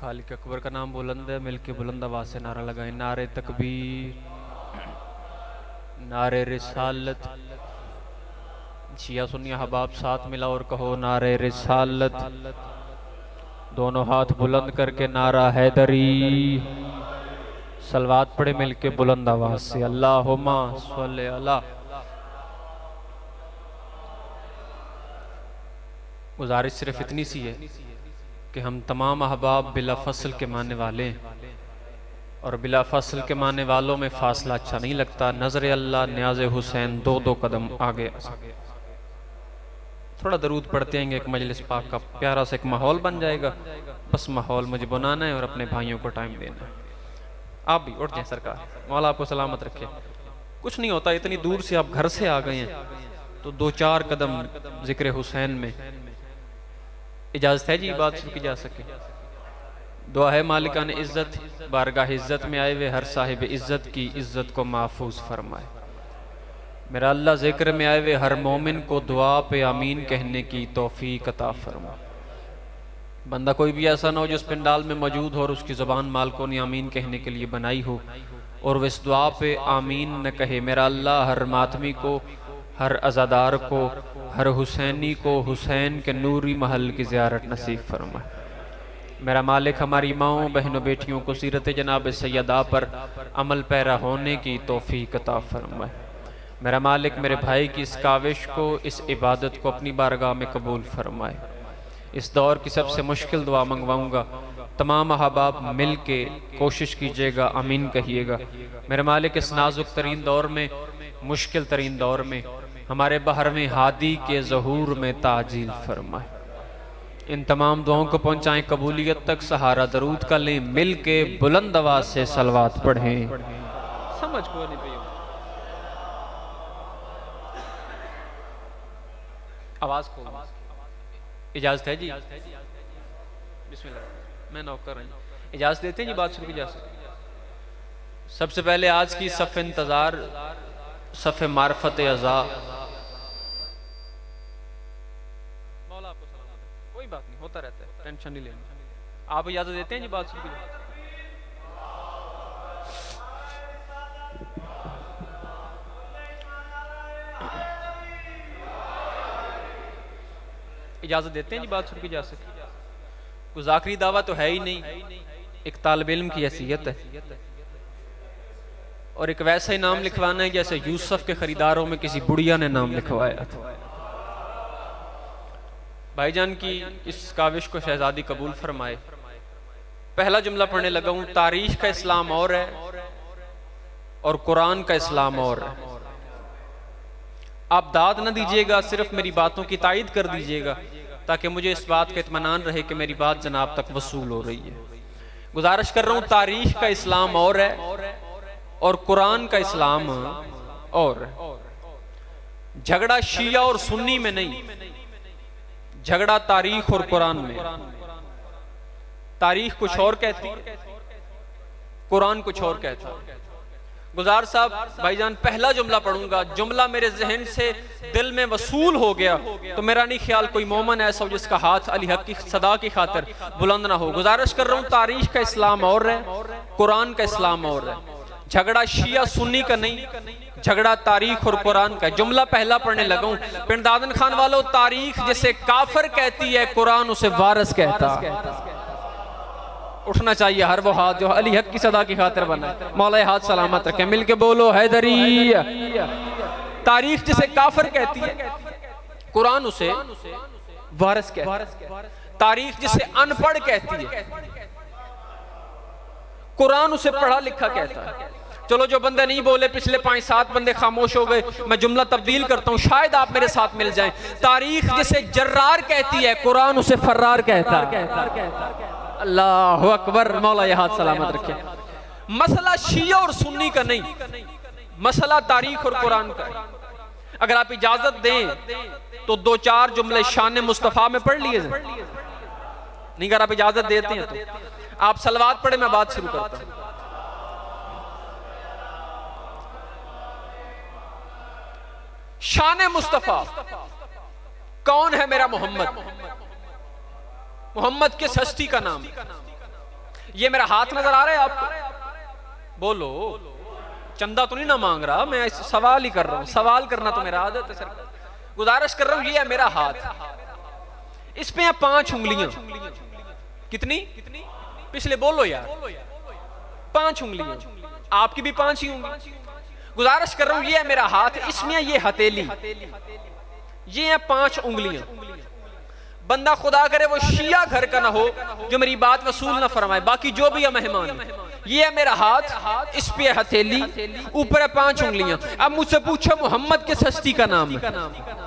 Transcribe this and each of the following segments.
खालिक अकबर का नाम बुलंद है, मिलके बुलंद आवाज से नारा लगाए, नारे तकबीर, नारे रिसालत। शिया सुन्नी हबाब साथ मिला और कहो नारे रिसालत। दोनों हाथ बुलंद करके नारा हैदरी। सलवात पढ़े मिलके बुलंद आवाज से, अल्लाहुम्मा सल्ले अला। गुजारिश सिर्फ इतनी सी है कि हम तमाम अहबाब बिला फसल के मानने वाले हैं, और बिला फसल के मानने वालों में फासला अच्छा नहीं लगता। नजर अल्लाह न्याज़े हुसैन दो दो कदम आगे। थोड़ा दरूद पढ़ते हैं, एक मजलिस पाक का प्यारा सा एक माहौल बन जाएगा। बस माहौल मुझे बनाना है और अपने भाइयों को टाइम देना है। आप भी उठ जाए सरकार, मौला आपको सलामत रखे। कुछ नहीं होता, इतनी दूर से आप घर से आ गए हैं तो दो चार कदम जिक्र हुसैन में इजाजत है जी, बात शुरू की जा सके। दुआ है मालिकान इज्जत बारगाह इज्जत में आए वे हर साहिब इज्जत की इज्जत को महफूज फरमाए। मेरा अल्लाह जिक्र में आए वे हर मोमिन को दुआ पे आमीन कहने की तौफीक अता फरमा। बंदा कोई भी ऐसा ना हो जो उस पंडाल में मौजूद हो और उसकी ज़बान मालिकों ने आमीन कहने के लिए बनाई हो और वह इस दुआ पे आमीन न कहे। मेरा अल्लाह हर मातमी को, हर अज़ादार को, हर हुसैनी को हुसैन के नूरी महल की ज़ियारत नसीब फरमा। मेरा मालिक हमारी माओं बहनों बेटियों को सीरत जनाब सैयदा पर अमल पैरा होने की तौफीक अता फरमाए। मेरा मालिक मेरे भाई की इस काविश को, इस इबादत को अपनी बारगाह में कबूल फरमाए। इस दौर की सबसे मुश्किल दुआ मंगवाऊंगा, तमाम अहबाब मिल के कोशिश कीजिएगा, आमीन कहिएगा। मेरे मालिक इस नाजुक तरीन दौर में, मुश्किल तरीन दौर में हमारे बहरवें हादी के ज़हूर में ताजील फरमाए। इन तमाम दुआओं को पहुंचाएं कबूलियत तक। सहारा दरूद का लें, मिल के बुलंद आवाज से सलवात पढ़ें। समझ को नहीं पी आवाज को इजाजत है जी, बिस्मिल्लाह। मैं नौकर हूं, इजाजत देते हैं जी, बात शुरू की जा सकती। सबसे पहले आज की सफ़ इंतजार, सफ़ मार्फत अज़ा। मौला आपको सलामत। कोई बात नहीं, होता रहता है, टेंशन नहीं लेनी। आप इजाजत देते हैं जी, बात शुरू की। इजाजत देते हैं जी, बात शुरू की जा सके। कुछ आखिरी दावा तो है ही नहीं, एक तालिब इल्म की हैसियत है और एक वैसा ही नाम लिखवाना है जैसे यूसुफ के खरीदारों में किसी बुढ़िया ने नाम लिखवाया था। भाईजान की इस काविश को शहजादी कबूल फरमाए। पहला जुमला पढ़ने लगा हूं, तारीख का इस्लाम और है और कुरान का इस्लाम और है। आप दाद न दीजिएगा, सिर्फ मेरी बातों की तायीद कर दीजिएगा ताकि मुझे इस बात का इत्मीनान रहे कि मेरी बात जनाब तक वसूल हो रही है। गुजारिश कर रहा हूं, तारीख का इस्लाम और है और कुरान का इस्लाम और है। झगड़ा शिया और सुन्नी में नहीं, झगड़ा तारीख और कुरान में। तारीख कुछ और कहती, कुरान कुछ और कहता। गुजार साहब भाईजान पहला जुमला पढ़ूंगा, जुमला मेरे जहन से दिल में वसूल हो गया तो मेरा नहीं ख्याल कोई मोमन ऐसा हो जिसका हाथ अली हक की सदा की खातिर बुलंद ना हो। गुजारिश कर रहा हूं, तारीख का इस्लाम और है, कुरान का इस्लाम और है। झगड़ा शिया सुन्नी का नहीं, झगड़ा तारीख और कुरान का। जुमला पहला पढ़ने लगा हूं। पिंडादन खान वालों, तारीख जिसे काफिर कहती है, कुरान उसे वारिस कहता है। उठना चाहिए हर वो हाथ जो अली हक की सदा की खातिर बना है। मौला हाथ सलामत रखे, मिलके बोलो हैदरी। तारीख जिसे काफिर कहती है, कुरान उसे वारिस कहता है। तारीख जिसे अनपढ़ कहती है, कुरान उसे पढ़ा लिखा कहता है। चलो जो बंदे नहीं बोले, पिछले 5-7 बंदे खामोश हो गए, मैं जुमला तब्दील करता हूं, शायद आप मेरे साथ मिल जाएं। तारीख जिसे जर्रार कहती है, कुरान उसे फर्रार कहता है। अल्लाह अकबर, मौला ये हाथ सलामत रखे। मसला शिया और सुन्नी का नहीं, मसला तारीख और कुरान का है। अगर आप इजाजत दें तो 2-4 जुमले शान मुस्तफा में पढ़ लिए नहीं। अगर आप इजाजत देते हैं तो आप सलवात पढ़े, मैं बात शुरू करता हूं। शान मुस्तफा कौन है? मेरा मोहम्मद। मोहम्मद किस हस्ती का नाम? ये मेरा हाथ नजर आ रहा है आपको? बोलो, चंदा तो नहीं ना मांग रहा, मैं सवाल ही कर रहा हूं। सवाल करना तो मेरा आदत है सर। गुजारिश कर रहा हूं, ये है मेरा हाथ, इस पे 5 उंगलियां। कितनी? पिछले बोलो यार, 5 उंगलियां। आपकी भी 5 ही होंगी। गुजारिश कर रहा हूं, ये है मेरा हाथ, इसमें ये हथेली, ये है 5 उंगलियां। बंदा खुदा करे वो शिया घर का ना हो जो मेरी बात वसूल ना फरमाए, बाकी जो भी है मेहमान। ये है मेरा हाथ, इस पे हथेली, ऊपर है 5 उंगलियां। अब मुझसे पूछो मोहम्मद किस हस्ती का नाम है?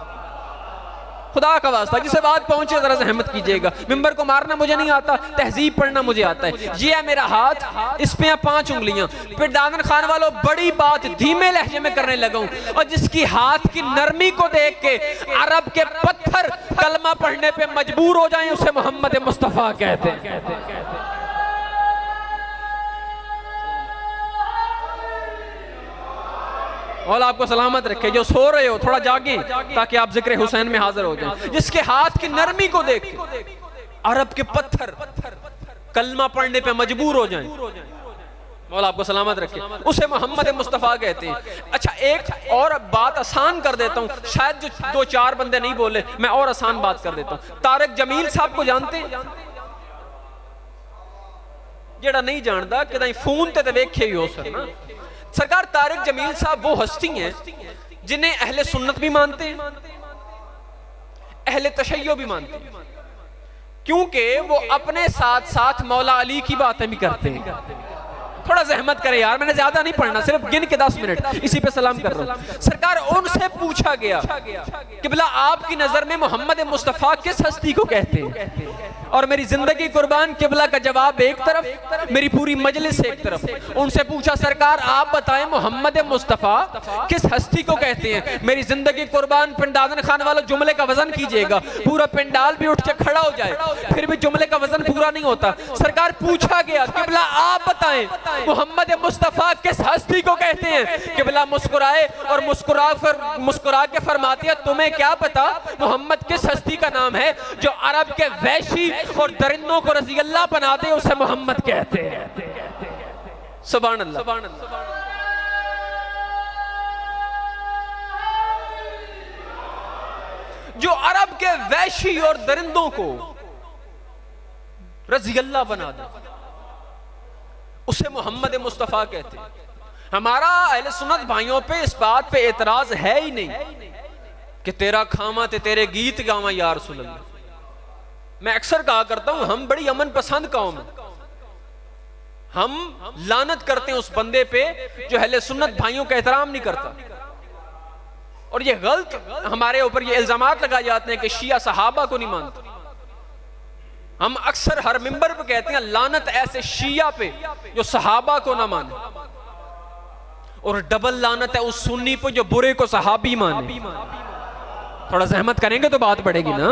खुदा का वास्ता जिसे बात पहुंचे जरा जहमत कीजिएगा। मिंबर को मारना मुझे नहीं आता, तहजीब पढ़ना मुझे आता है। ये है मेरा हाथ, इस पे 5 उंगलियां। फिर दामन खान वालों, बड़ी बात धीमे लहजे में करने लगा हूं, और जिसकी हाथ की नरमी को देख के अरब के पत्थर कलमा पढ़ने पे मजबूर हो जाएं, उसे मोहम्मद मुस्तफा कहते हैं। और आपको सलामत रखे। जो सो रहे हो थोड़ा जागे ताकि आप जिक्र हुसैन में हाजिर हो जाएं। जिसके हाथ की नरमी को देख के अरब के पत्थर कलमा पढ़ने पे मजबूर हो जाएं, मौला आपको सलामत रखे, उसे मोहम्मद मुस्तफा कहते हैं। अच्छा, एक और बात आसान कर देता हूं, शायद जो 2-4 बंदे नहीं बोले, मैं और आसान बात कर देता हूं। तारिक जमील साहब को जानते हैं? जेड़ा नहीं जानता कि फोन ते वेखे ही हो सर ना। सरकार तारिक जमील साहब वो हस्ती हैं जिन्हें अहले सुन्नत भी मानते हैं, अहले तशय्यो भी मानते हैं, क्योंकि वो अपने साथ साथ मौला अली की बातें भी करते हैं। थोड़ा जहमत करें यार, मैंने ज्यादा नहीं पढ़ना, सिर्फ गिन के 10 मिनट, इसी पे सलाम कर रहा हूं। सरकार उनसे पूछा गया कि भला आपकी नजर में मोहम्मद मुस्तफा किस हस्ती को कहते हैं? और मेरी जिंदगी कुर्बान, किबला का जवाब एक तरफ, मेरी पूरी मजलिस एक तरफ। उनसे पूछा, सरकार आप बताएं मोहम्मद मुस्तफा किस हस्ती को कहते हैं? मेरी जिंदगी कुर्बान, पिंडादन खान वालों जुमले का वजन कीजिएगा, पूरा पिंडाल भी उठ के खड़ा हो जाए, फिर भी जुमले का वजन पूरा नहीं होता। सरकार पूछा गया, किबला आप बताएं मोहम्मद मुस्तफा किस हस्ती को कहते हैं? किबला मुस्कुराए और मुस्कुरा के फरमाती है, तुम्हें क्या पता मोहम्मद किस हस्ती का नाम है? जो अरब के वैशी और दरिंदों को रज़ी अल्लाह बना दे, उसे मोहम्मद कहते हैं। सुभान अल्लाह। जो अरब के वैशी और दरिंदों को रज़ी अल्लाह बना दे, उसे मोहम्मद मुस्तफा कहते हैं। हमारा अहले सुन्नत भाइयों पे इस बात पे एतराज है ही नहीं कि तेरा खामा ते तेरे गीत गावा या रसूल अल्लाह। मैं अक्सर कहा करता हूं, हम बड़ी अमन पसंद कौम है। हम लानत करते हैं उस बंदे पे जो अहले सुन्नत भाइयों का एहतराम नहीं करता, और ये गलत हमारे ऊपर ये इल्जामात लगाए जाते हैं कि शिया सहाबा को नहीं मानते। हम अक्सर हर मिंबर पे कहते हैं लानत ऐसे शिया पे जो सहाबा को ना माने, और डबल लानत है उस सुन्नी पे जो बुरे को सहाबी माने। थोड़ा सहमत करेंगे तो बात बढ़ेगी ना।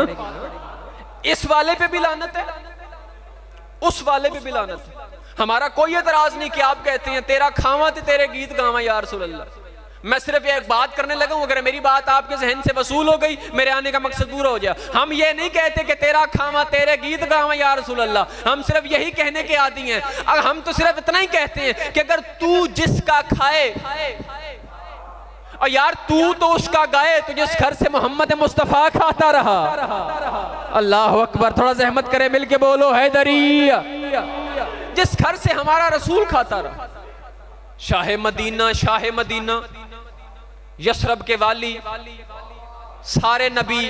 इस वाले पे भी लानत है, उस वाले पे भी लानत है। हमारा कोई एतराज नहीं कि आप कहते हैं तेरा खावा ते तेरे गीत गावा या रसूल अल्लाह। मैं सिर्फ एक बात करने लगा हूं, अगर मेरी बात आपके जहन से वसूल हो गई, मेरे आने का मकसद पूरा हो गया। हम ये नहीं कहते कि तेरा खावा तेरे गीत गावा या रसूल अल्लाह, हम सिर्फ यही कहने के आदी हैं। अब हम तो सिर्फ इतना ही कहते हैं कि अगर तू जिसका खाए, और यार तू तो उसका गाए तो जिस घर से मोहम्मद मुस्तफा खाता रहा। अल्लाह अकबर, थोड़ा जहमत करे, मिलके बोलो हैदरी। जिस घर से हमारा रसूल खाता रहा, शाह मदीना, यशरब के वाली, सारे नबी।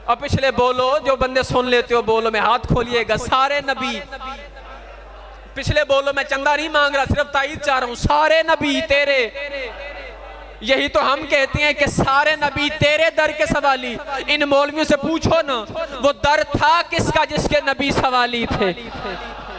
अब पिछले बोलो, जो बंदे सुन लेते हो बोलो में हाथ खोलिएगा। सारे नबी, पिछले बोलो मैं चंदा नहीं मांग रहा, सिर्फ ताईद चाह रहा हूं। सारे नबी तेरे, यही तो हम कहते हैं कि सारे नबी तेरे दर के सवाली। इन मौलवियों से पूछो ना, वो दर था किसका जिसके नबी सवाली थे?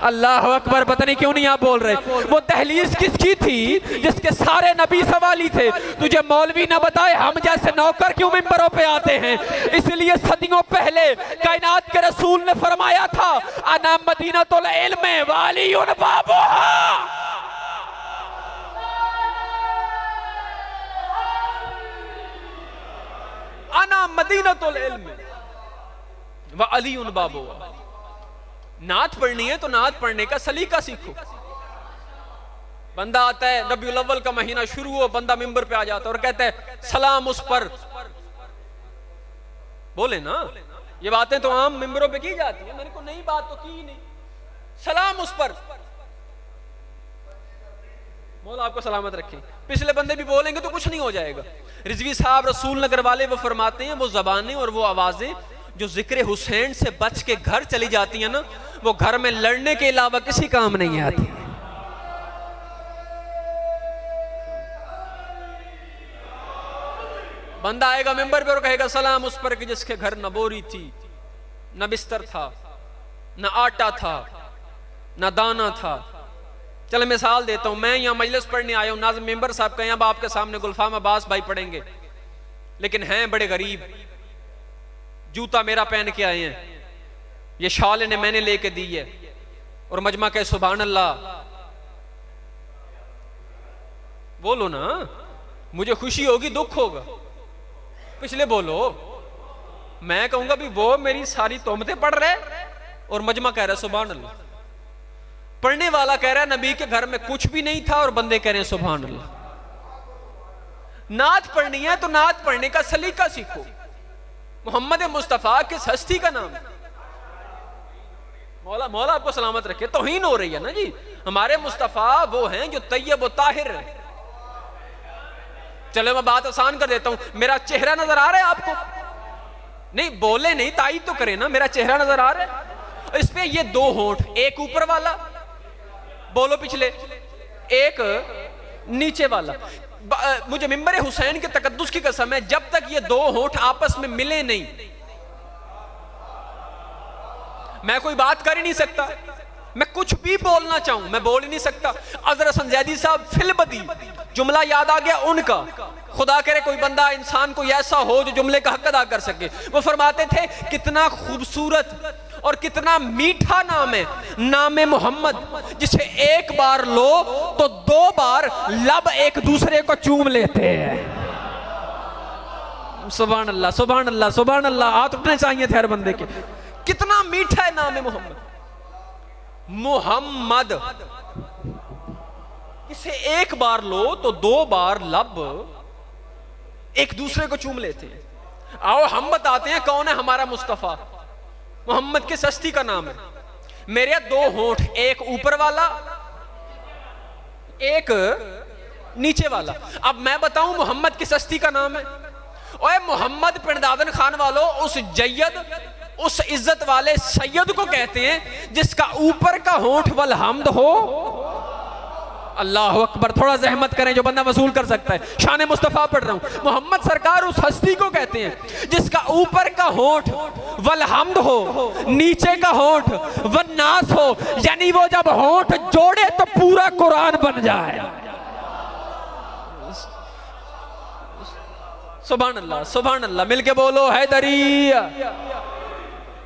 अल्लाह अकबर, पता नहीं क्यों नहीं आप बोल रहे। वो तहलीस किसकी थी जिसके सारे नबी सवाली थे? तुझे मौलवी ना बताए, हम जैसे नौकर क्यों मिंबरों पे आते हैं? इसलिए सदियों पहले कायनात के रसूल ने फरमाया था, अना मदीनतुल इल्म वालियुन बाबुहा। अना मदीनतुल इल्म व अलीयुन बाबुहा। नात पढ़नी है तो नात पढ़ने का सलीका सीखो। बंदा आता है, रबीउल अव्वल का महीना शुरू हो, बंदा मिंबर पे आ जाता है और कहता है सलाम उस पर। बोले ना, ये बातें तो आम मिंबरों पे की जाती है, मेरे को नई बात तो की नहीं। सलाम उस पर, मौला आपको सलामत रखे। पिछले बंदे भी बोलेंगे तो कुछ नहीं हो जाएगा। रिजवी साहब रसूल नगर वाले वो फरमाते हैं, वो जबानें और वो आवाजें जो जिक्र हुसैन से बच के घर चली जाती है ना, वो घर में लड़ने के अलावा किसी काम नहीं आती। बंदा आएगा मेंबर पे और कहेगा सलाम उस पर कि जिसके घर न बोरी थी, न बिस्तर था, न आटा था, न दाना था। चल मिसाल देता हूं, मैं यहां मजलिस पढ़ने आया हूं, नाज़िम मेंबर साहब कहें अब आपके सामने गुलफाम अब्बास भाई पढ़ेंगे, लेकिन हैं बड़े गरीब, जूता मेरा पहन के आए हैं, ये शॉल इन्हें मैंने लेके दी है, और मजमा कहे सुभान अल्लाह। बोलो ना, मुझे खुशी होगी दुख होगा? पिछले बोलो। मैं कहूंगा भी वो मेरी सारी तोहमतें पढ़ रहे और मजमा कह रहा है सुभान अल्लाह। पढ़ने वाला कह रहा है नबी के घर में कुछ भी नहीं था और बंदे कह रहे हैं सुभान अल्लाह। नात पढ़नी है तो नात पढ़ने का सलीका सीखो। मोहम्मद मुस्तफा किस हस्ती का नाम है? मौला मौला आपको सलामत रखे। तौहीन हो रही है ना जी। हमारे मुस्तफा वो हैं जो तैयब व ताहिर है। चलो मैं बात आसान कर देता हूं, मेरा चेहरा नजर आ रहा है आपको? नहीं बोले नहीं, ताईद तो करे ना, मेरा चेहरा नजर आ रहा है? इस पे ये दो होंठ, एक ऊपर वाला, बोलो पिछले, एक नीचे वाला। मुझे मिंबर हुसैन के तकद्दुस की कसम है, जब तक ये दो होंठ आपस में मिले नहीं, मैं कोई बात कर ही नहीं सकता। मैं कुछ भी बोलना चाहूं मैं बोल ही नहीं सकता। अजहर हसन ज़ैदी साहब फिलबदी, जुमला याद आ गया उनका, खुदा करे कोई बंदा इंसान कोई ऐसा हो जो जुमले का हक अदा कर सके। वो फरमाते थे कितना खूबसूरत और कितना मीठा नाम है नाम मोहम्मद, जिसे एक बार लो तो दो बार लब एक दूसरे को चूम लेते हैं। सुभान अल्लाह सुभान अल्लाह सुभान अल्लाह। हाथ उठने चाहिए थे हर बंदे के। कितना मीठा है नाम मोहम्मद। मोहम्मद इसे एक बार लो तो दो बार लब एक दूसरे को चूम लेते हैं। आओ हम बताते हैं कौन है हमारा मुस्तफा। मोहम्मद किस हस्ती का नाम है? मेरे दो होंठ, एक ऊपर वाला एक नीचे वाला। अब मैं बताऊं मोहम्मद किस हस्ती का नाम है? ओए मोहम्मद पिंडादन खान वालों, उस जय्यद उस इज्जत वाले सैयद को कहते हैं जिसका ऊपर का होंठ वल हमद हो। अल्लाह अकबर। थोड़ा जहमत करें जो बंदा वसूल कर सकता है। शान मुस्तफा पढ़ रहा हूं। मोहम्मद सरकार उस हस्ती को कहते हैं जिसका ऊपर का होंठ वल हमद हो, नीचे का होंठ वल नास हो, यानी वो जब होंठ जोड़े तो पूरा कुरान बन जाए। सुभान अल्लाह सुभान अल्लाह। मिलके बोलो हैदरी।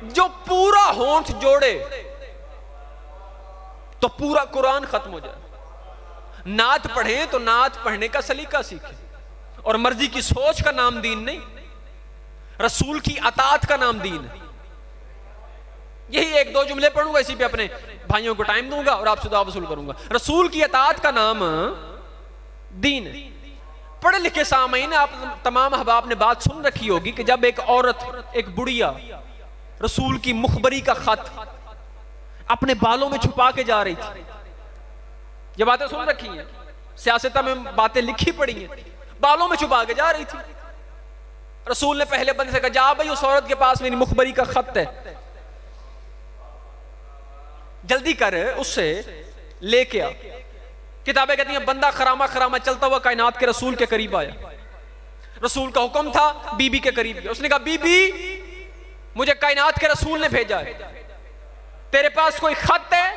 जो पूरा होंठ जोड़े तो पूरा कुरान खत्म हो जाए। नात पढ़े तो नात पढ़ने का सलीका सीखें। और मर्जी की सोच का नाम दीन नहीं, रसूल की अतात का नाम दीन है। यही एक दो जुमले पढ़ूंगा, इसी पे अपने भाइयों को टाइम दूंगा और आपसे दुआ वसूल करूंगा। रसूल की अतात का नाम दीन है। पढ़े लिखे सामईन, आप तमाम अहबाब ने बात सुन रखी होगी कि जब एक औरत, एक बुढ़िया रसूल की मुखबरी का खत अपने बालों में छुपा के जा रही थी। ये बातें सुन रखी हैं, सियासत में बातें लिखी पड़ी हैं। बालों में छुपा के जा रही थी। रसूल ने पहले बंदे से कहा, जा भाई उस औरत के पास मेरी मुखबरी का खत है, जल्दी कर उससे लेके आ। किताबें कहती हैं बंदा खरामा खरामा चलता हुआ कायनात के रसूल के करीब आया। रसूल का हुक्म था, बीबी के करीब गया। उसने कहा, बीबी मुझे कायनात के रसूल ने भेजा है, तेरे पास कोई खत है?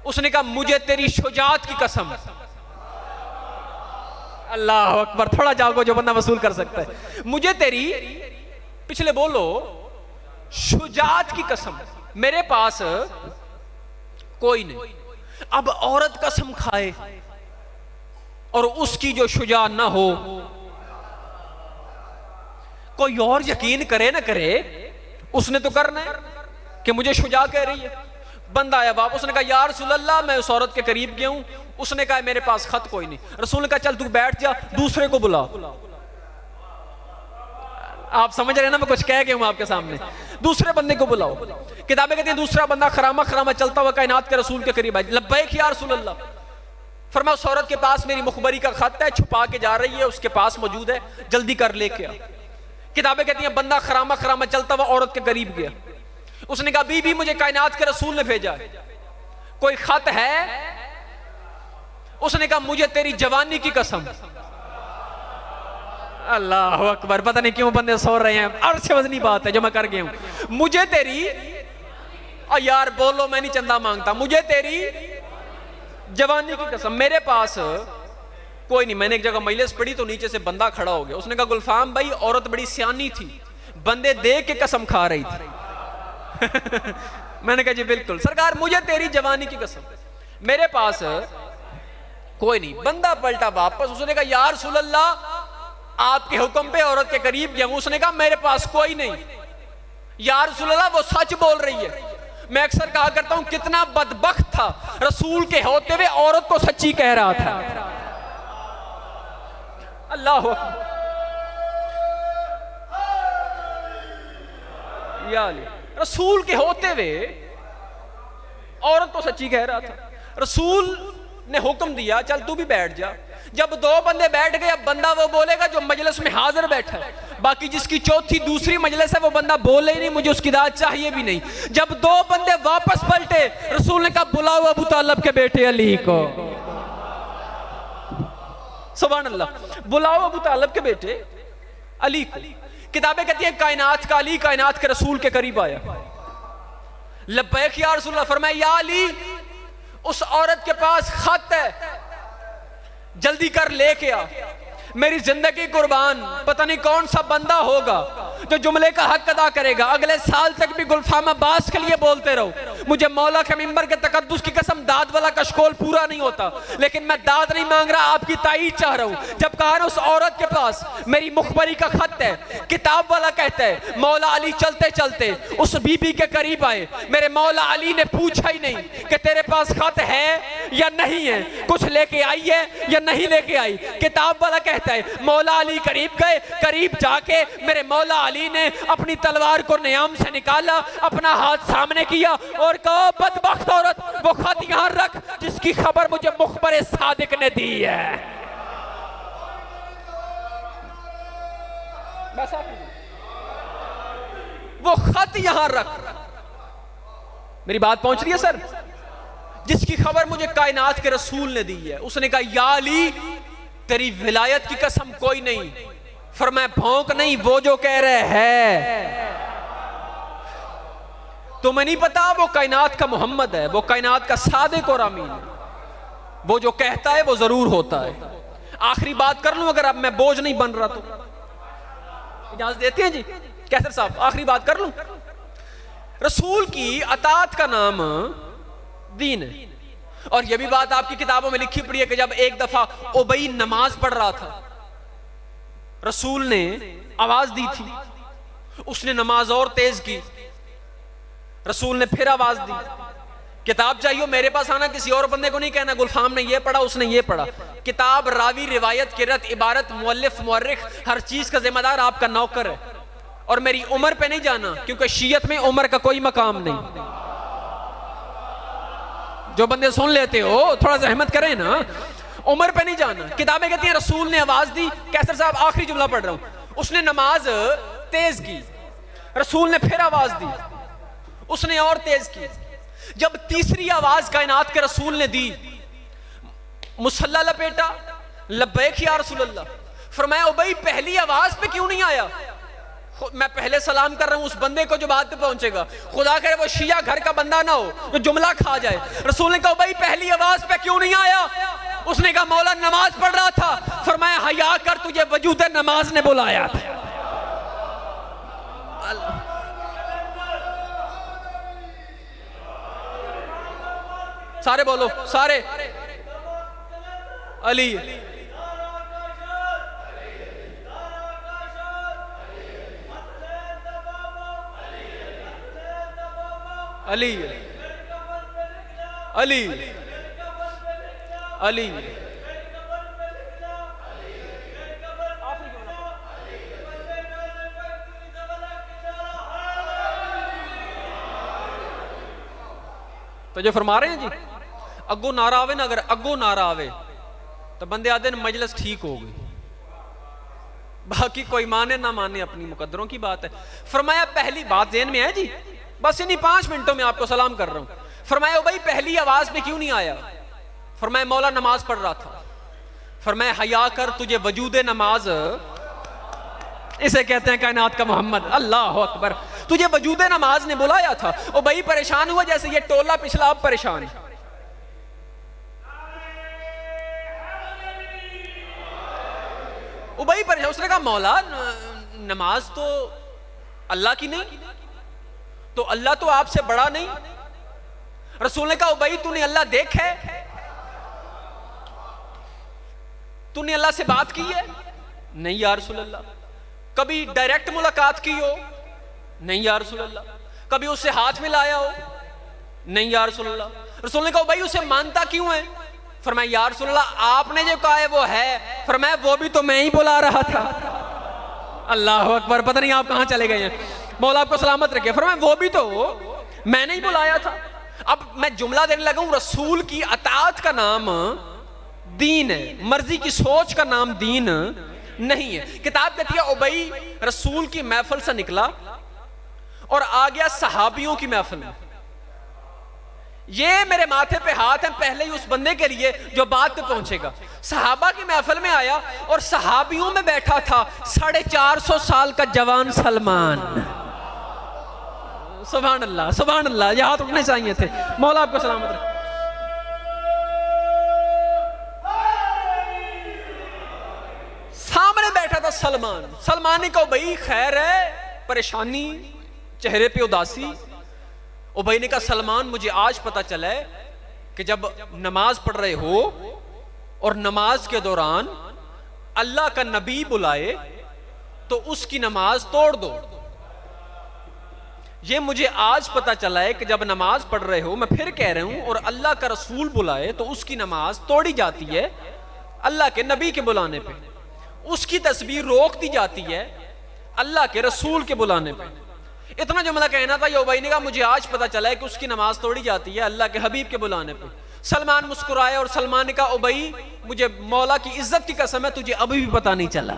उसने कहा, मुझे तेरी शुजात की कसम। अल्लाह अकबर। थोड़ा जागो जो बंदा वसूल कर सकता है। मुझे तेरी, पिछले बोलो, शुजात की कसम, मेरे पास कोई नहीं। अब औरत कसम खाए और उसकी जो शुजा ना हो, कोई और यकीन करे ना करे, उसने तो करना है। कि मुझे शुजा कह रही है। बंदा आया वापस, उसने कहा या रसूल अल्लाह मैं उस औरत के करीब गया हूं, उसने कहा मेरे पास खत कोई नहीं। रसूल ने कहा चल तू बैठ जा, दूसरे को बुला। आप समझ रहे हैं ना मैं कुछ कह गया हूं आपके सामने। दूसरे बंदे को बुलाओ। किताबें कहती हैं दूसरा बंदा खरामा खरामा चलता हुआ कायनात के रसूल के करीब आया। लब्बैक या रसूल अल्लाह। फरमा उस औरत के पास मेरी मुखबरी का खत है, छुपा के जा रही है, उसके पास मौजूद है, जल्दी कर लेके आ। किताबें कहती हैं बंदा खरामा खरामा चलता हुआ औरत के करीब गया। उसने कहा बीबी मुझे कायनात के रसूल ने भेजा है, कोई खत है? उसने कहा मुझे तेरी जवानी की कसम। अल्लाह अकबर, पता नहीं क्यों बंदे सो रहे हैं, अर्श वजनी बात है जो मैं कर गया हूं। मुझे तेरी, और यार बोलो मैं नहीं चंदा मांगता, मुझे तेरी जवानी की कसम, मेरे पास कोई नहीं। मैंने एक जगह मजलिस पढ़ी तो नीचे से बंदा खड़ा हो गया। उसने कहा गुलफाम भाई औरत बड़ी सियानी थी, बंदे देख के कसम खा रही थी। मैंने कहा जी बिल्कुल सरकार, मुझे तेरी जवानी की कसम, मेरे पास कोई नहीं। बंदा पलटा वापस, उसने कहा या रसूल अल्लाह आपके हुक्म पे औरत के करीब गया। उसने कहा मेरे पास कोई नहीं। या रसूल अल्लाह वो सच बोल रही है। मैं अक्सर कहा करता हूं कितना बदबख्त था, रसूल के होते हुए औरत को सच्ची कह रहा था। अल्लाह या रसूल के होते हुए औरत को सच्ची कह रहा था। रसूल ने हुक्म दिया चल तू भी बैठ जा। जब दो बंदे बैठ गए, अब बंदा वो बोलेगा जो मजलिस में हाजिर बैठा है, बाकी जिसकी चौथी दूसरी मजलिस है वो बंदा बोले ही नहीं, मुझे उसकी दाद चाहिए भी नहीं। जब दो बंदे वापस पलटे, रसूल ने कहा बुलाओ अबू तालिब के बेटे अली को। सुभान अल्लाह, बुलाओ अबू तालिब के बेटे अली को। किताबें कहती हैं कायनात का अली कायनात के रसूल के करीब आया। लब्बैक या रसूल अल्लाह। फरमाया या अली उस औरत के पास खत है, जल्दी कर लेके आ। मेरी जिंदगी कुर्बान, पता नहीं कौन सा बंदा होगा जो जुमले का हक अदा करेगा। अगले साल तक भी गुलफाम अब्बास के लिए बोलते रहो, मुझे मौला के मिंबर के तकद्दुस की कसम दाद वाला कशकोल पूरा नहीं होता, लेकिन मैं दाद नहीं मांग रहा, आपकी ताईद चाह रहा हूं। जब कहा ना उस औरत के पास मेरी मुखबरी का खत है, किताब वाला कहता है मौला अली चलते चलते उस बीबी के करीब आए। मेरे मौला अली ने पूछा ही नहीं कि तेरे पास खत है या नहीं है, कुछ लेके आई है या नहीं लेके आई। किताब वाला कहता है मौला अली करीब गए, करीब जाके मेरे मौला अली ने अपनी तलवार को नियाम से निकाला, अपना हाथ सामने किया और कहा बदबख्त औरत वो खत यहां रख जिसकी खबर मुझे मुखबर सादिक ने दी है। बस वो खत यहां रख। मेरी बात पहुंच रही है सर? जिसकी खबर मुझे कायनात के रसूल ने दी है। उसने कहा या अली तेरी विलायत की कसम कोई नहीं। फरमाया भौंक नहीं, वो जो कह रहे है तुम्हें नहीं पता, वो कायनात का मोहम्मद है, वो कायनात का सादिक और अमीन है, वो जो कहता है वो जरूर होता है। आखिरी बात कर लूं अगर अब मैं बोझ नहीं बन रहा तो इजाजत देते हैं जी कैसर साहब? आखिरी बात कर लूं। रसूल की अतात का नाम दीन है, और यह भी बात आपकी किताबों में लिखी पड़ी है कि जब एक दफा उबई नमाज पढ़ रहा था, रसूल ने आवाज दी थी, उसने नमाज और तेज की, रसूल ने फिर आवाज दी किताब चाहिए मेरे पास आना, किसी और बंदे को नहीं कहना गुलफाम ने ये पढ़ा उसने ये पढ़ा। किताब, रावी, रिवायत, किरत, इबारत, मुअल्लिफ, मुअर्रिख, हर चीज का जिम्मेदार आपका नौकर है। और मेरी उम्र पे नहीं जाना क्योंकि शीयत में उम्र का कोई मकाम नहीं। जो बंदे सुन लेते हो थोड़ा जहमत करें ना, उम्र पे नहीं जाना। किताबें कहती हैं रसूल ने आवाज दी, कैसर साहब आखिरी जुमला पढ़ रहा हूं, उसने नमाज तेज की, रसूल ने फिर आवाज दी, उसने और तेज की। जब तीसरी आवाज कायनात के रसूल ने दी, मुसल्ला लपेटा, लब्बैक या रसूल अल्लाह। फरमाया उबई पहली आवाज पे क्यों नहीं आया? मैं पहले सलाम कर रहा हूं उस बंदे को जो बात पे पहुंचेगा, खुदा करे वो शिया घर का बंदा ना हो जो जुमला खा जाए। रसूल ने कहा भाई पहली आवाज पे क्यों नहीं आया? उसने कहा मौला नमाज पढ़ रहा था। फरमाया हया कर, तुझे वजूद नमाज ने बुलाया था। सारे बोलो, सारे अली। अली अली अली। तो जो फरमा रहे हैं जी, अगो नारा आवे ना, अगर अगो नारा आवे तो बंदे आधे मजलिस ठीक हो गई, बाकी कोई माने ना माने अपनी मुकद्दरों की बात है। फरमाया पहली बात ज़हन में है जी, बस इन्हीं 5 मिनटों में आपको सलाम कर रहा हूं। फरमाया भाई पहली आवाज में क्यों नहीं आया? फरमाया मौला नमाज पढ़ रहा था। फरमाया हया कर, तुझे वजूद नमाज, इसे कहते हैं कायनात का मोहम्मद, अल्लाह अकबर, तुझे वजूद नमाज ने बुलाया था। ओ भाई परेशान हुआ जैसे ये टोला पिछला अब परेशान है। ओ भाई परेशान, उसने कहा मौला नमाज तो अल्लाह की नहीं, तो अल्लाह तो आपसे बड़ा नहीं। रसूल ने कहा ओ भाई तूने अल्लाह देख है, तूने अल्लाह से बात की है? नहीं या रसूल अल्लाह। कभी डायरेक्ट मुलाकात की हो? नहीं या रसूल अल्लाह। कभी उससे हाथ मिलाया हो? नहीं या रसूल अल्लाह। रसूल ने कहा भाई उसे मानता क्यों है? फरमाया या रसूल अल्लाह आपने जो कहा है वो है। फरमाया वो भी तो मैं ही बुला रहा था। अल्लाह अकबर, पता नहीं आप कहां चले गए हैं, मौला आपको सलामत रखे। फरमाया वो भी तो मैंने ही बुलाया था। अब मैं जुमला देने लगा हूं, रसूल की अताअत का नाम दीन है, मर्जी की सोच का नाम दीन नहीं है। किताब कहती है उबई रसूल की महफिल से निकला और आ गया सहाबियों की महफिल में। ये मेरे माथे पे हाथ है पहले ही उस बंदे के लिए जो बात पे पहुंचेगा। सहाबा की महफिल में आया और सहाबियों में बैठा था 450 साल का जवान सलमान। सुभान अल्लाह, सुभान अल्लाह, ये हाथ उठने चाहिए थे। मौला आपको सलामत रहे। सामने बैठा था सलमान। सलमान ने कहा भाई खैर है, परेशानी, चेहरे पे उदासी। उबई ने कहा सलमान मुझे आज पता चला है कि जब नमाज पढ़ रहे हो और नमाज के दौरान अल्लाह का नबी बुलाए तो उसकी नमाज तोड़ दो। ये मुझे आज पता चला है कि जब नमाज पढ़ रहे हो, मैं फिर कह रहा हूं, और अल्लाह का रसूल बुलाए तो उसकी नमाज तोड़ी जाती है अल्लाह के नबी के बुलाने पे, उसकी तस्बीह रोक दी जाती है अल्लाह के रसूल के बुलाने पे। इतना जुमला कहना था। उबई ने कहा मुझे आज पता चला है कि उसकी नमाज तोड़ी जाती है अल्लाह के हबीब के बुलाने पे। सलमान मुस्कुराया और सलमान ने कहा उबई मुझे मौला की इज्जत की कसम है तुझे अभी भी पता नहीं चला।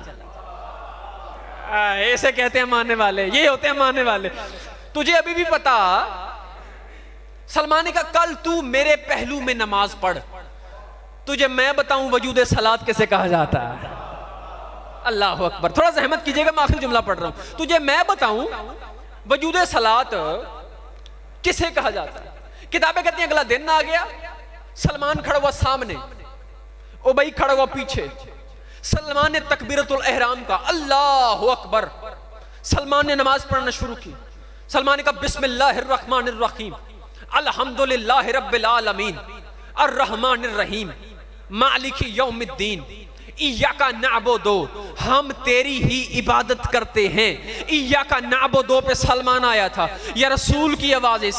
ऐसे कहते हैं मानने वाले, ये होते हैं मानने वाले, तुझे अभी भी पता। सलमान ने कहा कल तू मेरे पहलू में नमाज पढ़, तुझे मैं बताऊं वजूद सलात किसे कहा जाता है। अल्लाह अकबर, थोड़ा जहमत कीजिएगा, मैं आखिरी जुमला पढ़ रहा हूं। तुझे मैं बताऊं वजूद सलात किसे कहा जाता है। किताबें कहती हैं अगला दिन आ गया, सलमान खड़ा हुआ सामने, उबई खड़ा हुआ पीछे। सलमान ने तकबीरतुल एहराम का, अल्लाह अकबर। सलमान ने नमाज पढ़ना शुरू की। सलमान ने कहा बिस्मिल्लाहिर्रहमानिर्रहीम, अल्हम्दुलिल्लाहि रब्बिल आलमीन, अर्रहमानिर रहीम, मालिकी यौमिद्दीन, इय्याका नअबुदु, हम तेरी ही इबादत करते हैं। इय्याका नअबुदु पे सलमान आया था, या रसूल की आवाज़ है।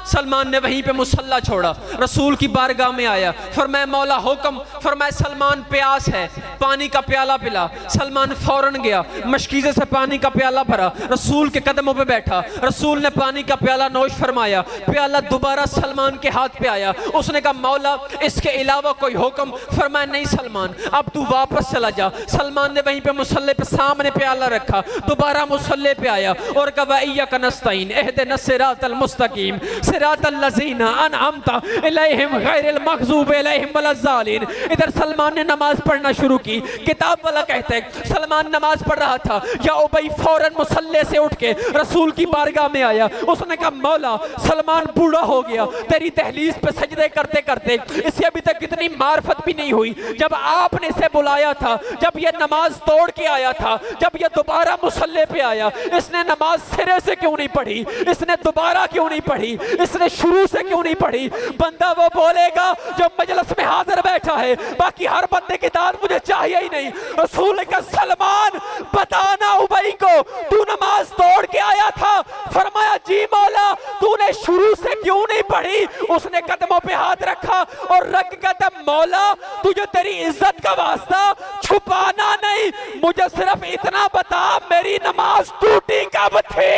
सलमान ने वहीं पे मुसल्ला छोड़ा, रसूल की बारगाह में आया। फरमाया मौला हुक्म। फरमाया सलमान प्यास है, पानी का प्याला पिला। सलमान फौरन गया, मशकीज़े से पानी का प्याला भरा, रसूल के कदमों पे बैठा। रसूल ने पानी का प्याला नोश फरमाया, प्याला दोबारा सलमान के हाथ पे आया। उसने कहा मौला इसके अलावा कोई हुक्म? फरमाया नहीं सलमान, अब तू वापस चला जा। सलमान ने वहीं पे मुसल्ले पे सामने प्याला रखा, दोबारा मुसल्ले पे आया और कहा इय्याका नस्तईन इहदिनस सिरातल मुस्तकीम सिरातल लज़ीना अनअमता अलैहिम गैरिल मग़ज़ूबि अलैहिम वलज़्ज़ालिन। इधर सलमान ने नमाज पढ़ना शुरू की। किताब वाला कहता है सलमान नमाज पढ़ रहा था, या उबई फौरन मुसल्ले से उठ के रसूल की बारगाह में आया। उसने कहा मौला सलमान बूढ़ा हो गया, तेरी दहलीज पे सजदे करते करते इसे अभी तक इतनी मार्फत भी नहीं हुई। जब आपने इसे बुलाया था, जब ये नमाज तोड़ के आया था, जब ये दोबारा मुसल्ले पे आया, इसने नमाज सिरे से क्यों नहीं पढ़ी? इसने दोबारा क्यों नहीं पढ़ी? इसने शुरू से क्यों नहीं पढ़ी? बंदा वो बोलेगा जो मजलिस में हाजिर बैठा है, बाकी हर बंदे की दाद मुझे चाहिए ही नहीं। रसूल का सलमान बताना उबई को तू नमाज तोड़ के आया था? फरमाया जी मौला, तूने शुरू से क्यों नहीं पढ़ी? उसने कदमों पे हाथ रखा और रख कदम, मौला तुझे तेरी इज्जत का वास्ता छुपाना नहीं, मुझे सिर्फ इतना बता मेरी नमाज टूटी कब थी?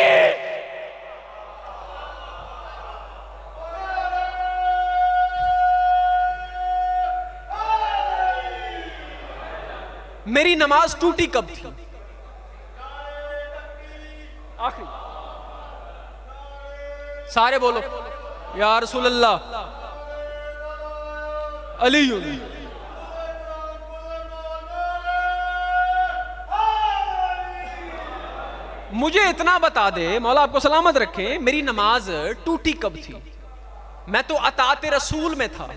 मेरी नमाज टूटी कब थी? आखिरी सारे बोलो या रसूल अल्लाह अली। मुझे इतना बता दे, मौला आपको सलामत रखे, मेरी नमाज टूटी कब थी? मैं तो अताते रसूल में था।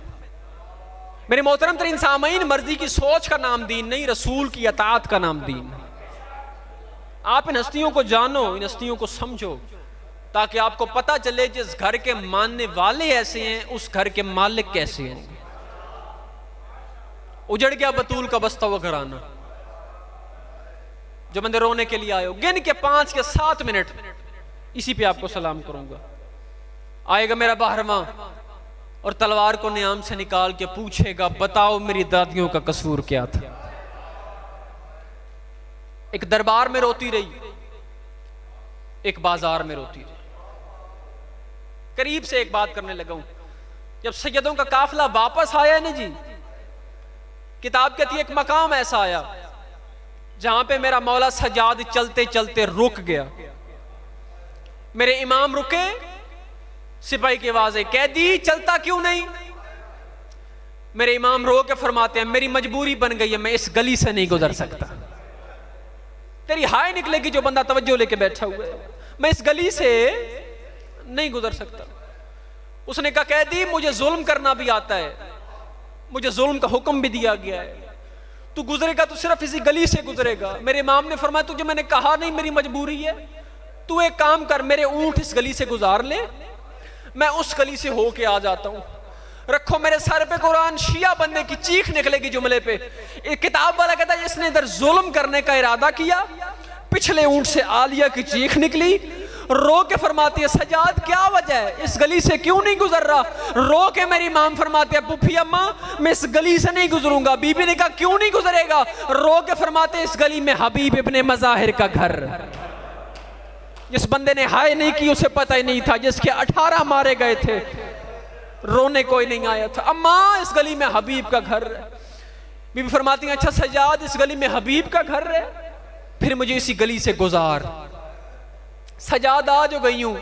मेरे मोहतरम तरीन सामईन, मर्जी की सोच का नाम दीन नहीं, रसूल की अतात का नाम दीन। आप इन हस्तियों को जानो, इन हस्तियों को समझो, ताकि आपको पता चले जिस घर के मानने वाले ऐसे हैं उस घर के मालिक कैसे होंगे। उजड़ गया बतूल का बस्ता हुआ घराना, जो बंदे रोने के लिए आए हो, गिन के 5 के 7 मिनट इसी पे आपको सलाम करूंगा। आएगा मेरा बाहरवा और तलवार को न्याम से निकाल के पूछेगा, बताओ मेरी दादियों का कसूर क्या था? एक दरबार में रोती रही, एक बाजार में रोती रही। करीब से एक बात करने लगा हूं, जब सैयदों का काफिला वापस आया ना जी, किताब कहती है एक मकाम ऐसा आया जहां पे मेरा मौला सजाद चलते चलते रुक गया। मेरे इमाम रुके, सिपाही की आवाज है, कैदी चलता क्यों नहीं? मेरे इमाम रो के फरमाते हैं, मेरी मजबूरी बन गई है, मैं इस गली से नहीं गुजर सकता। तेरी हाय निकलेगी जो बंदा तवज्जो लेके बैठा हुआ है, मैं इस गली से नहीं गुजर सकता। उसने कहा, कैदी मुझे जुल्म करना भी आता है, मुझे जुल्म का हुक्म भी दिया गया है, तू गुजरेगा तो सिर्फ इसी गली से गुजरेगा। मेरे इमाम ने फरमाया, तुझे मैंने कहा नहीं मेरी मजबूरी है? तू एक काम कर, मेरे ऊंट इस गली से गुजार ले, मैं उस गली से होके आ जाता हूं। रखो मेरे सर पे कुरान, शिया बनने की चीख निकलेगी जुमले पे। एक किताब वाला कहता है, इसने इधर जुल्म करने का इरादा किया, पिछले ऊंट से आलिया की चीख निकली। रो के फरमाती है, सजाद क्या वजह है, इस गली से क्यों नहीं गुजर रहा? रो के मेरी इमाम फरमाते हैं, पुफी अम्मा मैं इस गली से नहीं गुजरूंगा। बीबी ने कहा, क्यों नहीं गुजरेगा? रो के फरमाते, इस गली में हबीब इब्ने मज़ाहिर का घर। जिस बंदे ने हाय नहीं की उसे पता ही नहीं था, जिसके 18 मारे गए थे रोने कोई नहीं आया था। अम्मा इस गली में हबीब का घर है। बीबी फरमाती हैं, अच्छा सजाद इस गली में हबीब का घर है, फिर मुझे इसी गली से गुजार। सजाद आ जो गई हूं,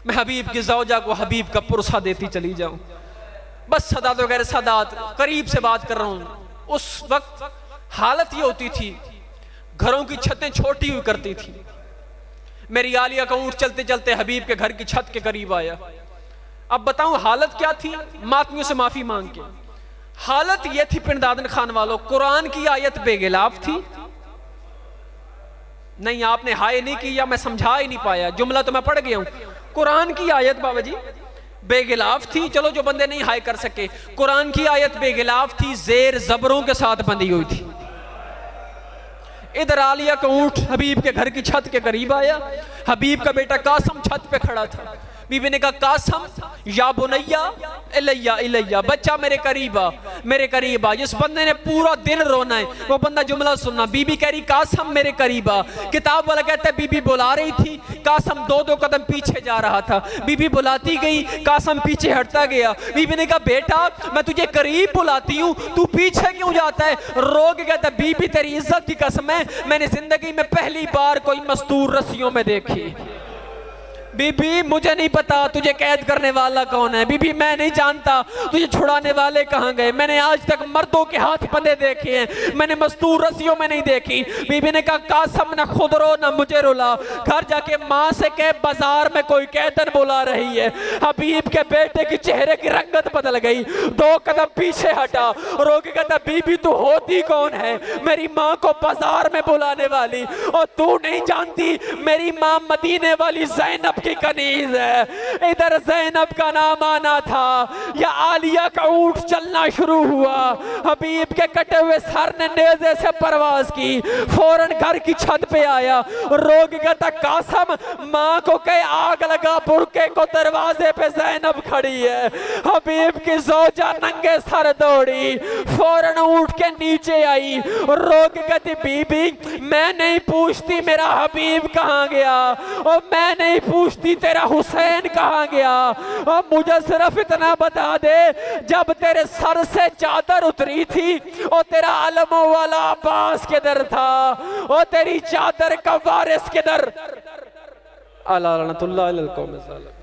मैं हबीब की ज़ौजा को हबीब का पुरसा देती चली जाऊं। बस सदात वगैरह सदात करीब से बात कर रहा हूं। उस वक्त हालत ये होती थी, घरों की छतें छोटी हुई करती थी। मेरी आलिया का ऊंट चलते चलते हबीब के घर की छत के करीब आया। अब बताऊं हालत क्या थी? मातमियों से माफी मांग के हालत यह थी, पिंडादन खान वालों, कुरान की आयत बेगिलाफ थी। नहीं आपने हाय नहीं की या मैं समझा ही नहीं पाया, जुमला तो मैं पढ़ गया हूं। कुरान की आयत बाबा जी बेगिलाफ थी, चलो जो बंदे नहीं हाय कर सके, कुरान की आयत बेगिलाफ थी, जेर जबरों के साथ बंधी हुई थी। इधर आलिया का ऊंट हबीब के घर की छत के करीब आया। हबीब का बेटा कासम छत पे खड़ा था। बीबी ने कहा, कासम या बुनैया इलैया इलैया, बच्चा मेरे करीब आ, मेरे करीब आ। जिस बंदे ने पूरा दिन रोना है वो बंदा जुमला सुनना। बीबी कह रही, कासम मेरे करीब आ। किताब वाला कहता है, बीबी बुला रही थी, कासम 2-2 कदम पीछे जा रहा था। बीबी बुलाती गई, कासम पीछे हटता गया। बीबी ने कहा, बेटा मैं तुझे करीब बुलाती हूँ, तू पीछे क्यों जाता है? रो के कहता, बीबी तेरी इज्जत की कसम है, मैंने जिंदगी में पहली बार कोई मस्तूर रस्सियों में देखी। बीबी मुझे नहीं पता तुझे कैद करने वाला कौन है। बीबी मैं नहीं जानता तुझे छुड़ाने वाले कहाँ गए। मैंने आज तक मर्दों के हाथ बंधे देखे हैं, मैंने मस्तूर रस्सियों में नहीं देखी। बीबी ने कहा, कासम ना खुद रो ना मुझे रुला, घर जाके माँ से कह बाजार में कोई कैदन बुला रही है। हबीब के बेटे की चेहरे की रंगत बदल गई, 2 कदम पीछे हटा, रो के कहता, बीबी तू होती कौन है? मेरी माँ को बाजार में बुलाने वाली। और तू नहीं जानती मेरी माँ मदीने वाली ज़ैनब की कनीज है। इधर ज़ैनब का नाम आना था या आलिया का ऊँट चलना शुरू हुआ। हबीब के कटे हुए सर ने नेज़े से परवाज की, फौरन घर की छत पे आया। रोग कहता कासम माँ को कहे आग लगा, बुरके को दरवाजे पे ज़ैनब खड़ी है। हबीब की ज़ौजा नंगे सर दौड़ी, फौरन उठ के नीचे आई। रोग कहती बीबी मैं नहीं पूछती मेरा हबीब कहाँ गया, और मैं नहीं पूछती तेरा हुसैन कहाँ गया, और मुझे सिर्फ इतना बता दे जब तेरे सर से चादर उतरी थी और तेरा अलमों वाला अब्बास किधर था, और तेरी चादर का वारिस किधर। अल्लाह